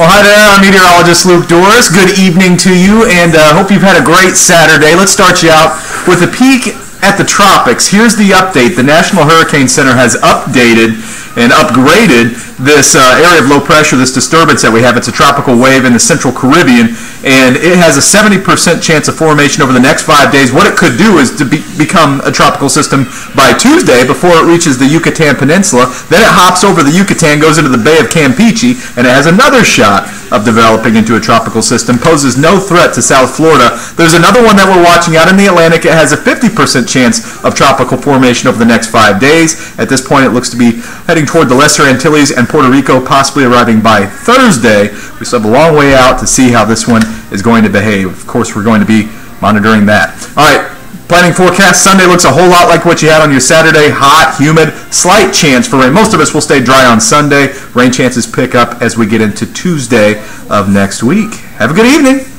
Well, hi there. I'm meteorologist Luke Doris. Good evening to you, and hope you've had a great Saturday. Let's start you out with a peek at the tropics. Here's the update. The National Hurricane Center has updated and upgraded this area of low pressure, this disturbance that we have. It's a tropical wave in the central Caribbean, and it has a 70% chance of formation over the next 5 days. What it could do is to become a tropical system by Tuesday before it reaches the Yucatan Peninsula. Then it hops over the Yucatan, goes into the Bay of Campeche, and it has another shot of developing into a tropical system. Poses no threat to South Florida. There's another one that we're watching out in the Atlantic. It has a 50% chance of tropical formation over the next 5 days. At this point, it looks to be heading toward the Lesser Antilles and Puerto Rico, possibly arriving by Thursday. We still have a long way out to see how this one is going to behave. Of course, we're going to be monitoring that. All right, planning forecast. Sunday looks a whole lot like what you had on your Saturday. Hot, humid, slight chance for rain. Most of us will stay dry on Sunday. Rain chances pick up as we get into Tuesday of next week. Have a good evening.